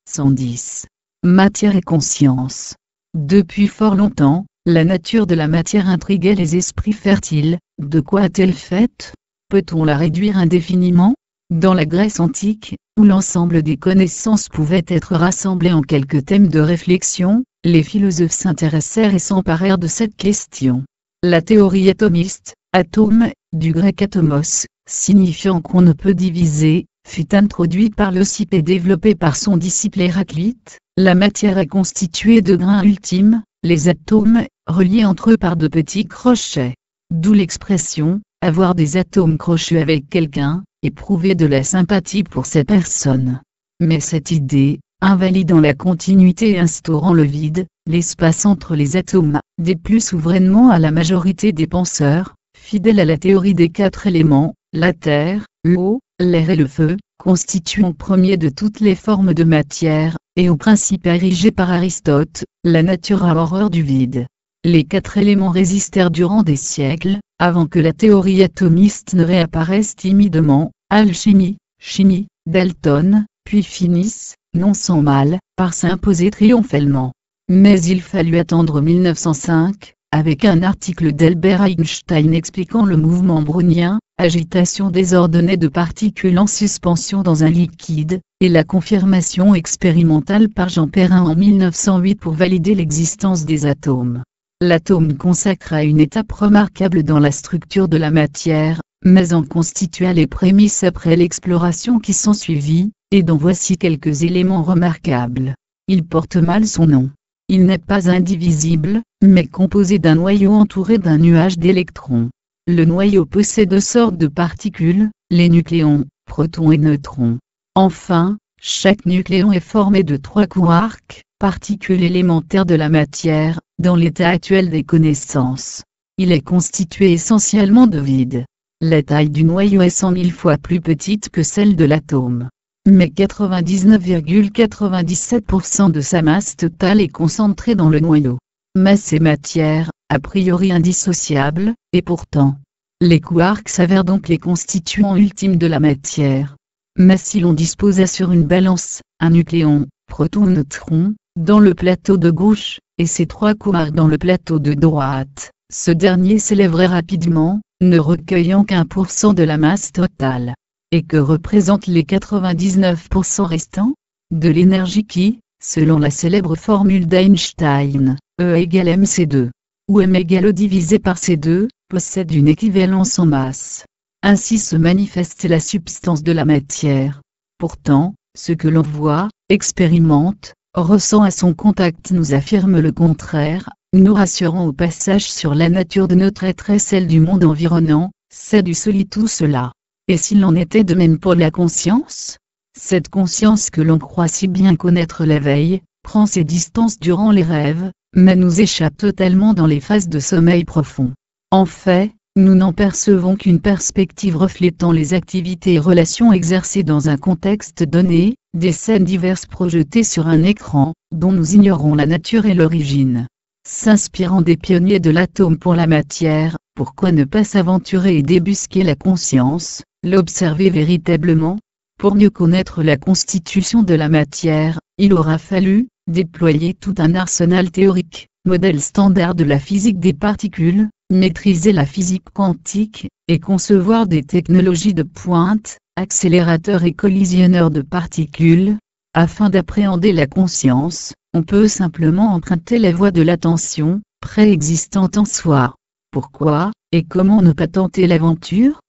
110. Matière et conscience. Depuis fort longtemps, la nature de la matière intriguait les esprits fertiles. De quoi est-elle faite? Peut-on la réduire indéfiniment? Dans la Grèce antique, où l'ensemble des connaissances pouvait être rassemblé en quelques thèmes de réflexion, les philosophes s'intéressèrent et s'emparèrent de cette question. La théorie atomiste, atome, du grec atomos, signifiant qu'on ne peut diviser, fut introduite par Leucippe et développée par son disciple Héraclite. La matière est constituée de grains ultimes, les atomes, reliés entre eux par de petits crochets. D'où l'expression « avoir des atomes crochus avec quelqu'un », éprouver de la sympathie pour cette personne. Mais cette idée, invalidant la continuité et instaurant le vide, l'espace entre les atomes, déplut souverainement à la majorité des penseurs, fidèles à la théorie des 4 éléments, la terre, l'eau, l'air et le feu, constituant premier de toutes les formes de matière, et au principe érigé par Aristote, la nature a horreur du vide. Les 4 éléments résistèrent durant des siècles, avant que la théorie atomiste ne réapparaisse timidement, alchimie, chimie, Dalton, puis finissent, non sans mal, par s'imposer triomphalement. Mais il fallut attendre 1905, avec un article d'Albert Einstein expliquant le mouvement brownien, agitation désordonnée de particules en suspension dans un liquide, et la confirmation expérimentale par Jean Perrin en 1908 pour valider l'existence des atomes. L'atome consacra une étape remarquable dans la structure de la matière, mais en constitua les prémices après l'exploration qui s'ensuivit, et dont voici quelques éléments remarquables. Il porte mal son nom. Il n'est pas indivisible, mais composé d'un noyau entouré d'un nuage d'électrons. Le noyau possède 2 sortes de particules, les nucléons, protons et neutrons. Enfin, chaque nucléon est formé de 3 quarks, particules élémentaires de la matière, dans l'état actuel des connaissances. Il est constitué essentiellement de vide. La taille du noyau est 100 000 fois plus petite que celle de l'atome. Mais 99,97% de sa masse totale est concentrée dans le noyau. Masse et matière, a priori indissociables, et pourtant, les quarks s'avèrent donc les constituants ultimes de la matière. Mais si l'on disposait sur une balance, un nucléon, proton ou neutron, dans le plateau de gauche, et ces 3 quarks dans le plateau de droite, ce dernier s'élèverait rapidement, ne recueillant qu'1% de la masse totale. Et que représentent les 99% restants? De l'énergie qui, selon la célèbre formule d'Einstein, E égale mc2, où m égale E divisé par c2, possède une équivalence en masse. Ainsi se manifeste la substance de la matière. Pourtant, ce que l'on voit, expérimente, ressent à son contact nous affirme le contraire, nous rassurant au passage sur la nature de notre être et celle du monde environnant, c'est du solide tout cela. Et s'il en était de même pour la conscience? Cette conscience que l'on croit si bien connaître la veille, prend ses distances durant les rêves, mais nous échappe totalement dans les phases de sommeil profond. En fait, nous n'en percevons qu'une perspective reflétant les activités et relations exercées dans un contexte donné, des scènes diverses projetées sur un écran, dont nous ignorons la nature et l'origine. S'inspirant des pionniers de l'atome pour la matière, pourquoi ne pas s'aventurer et débusquer la conscience, l'observer véritablement? Pour mieux connaître la constitution de la matière, il aura fallu déployer tout un arsenal théorique, modèle standard de la physique des particules, maîtriser la physique quantique, et concevoir des technologies de pointe, accélérateurs et collisionneurs de particules. Afin d'appréhender la conscience, on peut simplement emprunter la voie de l'attention, préexistante en soi. Pourquoi, et comment ne pas tenter l'aventure?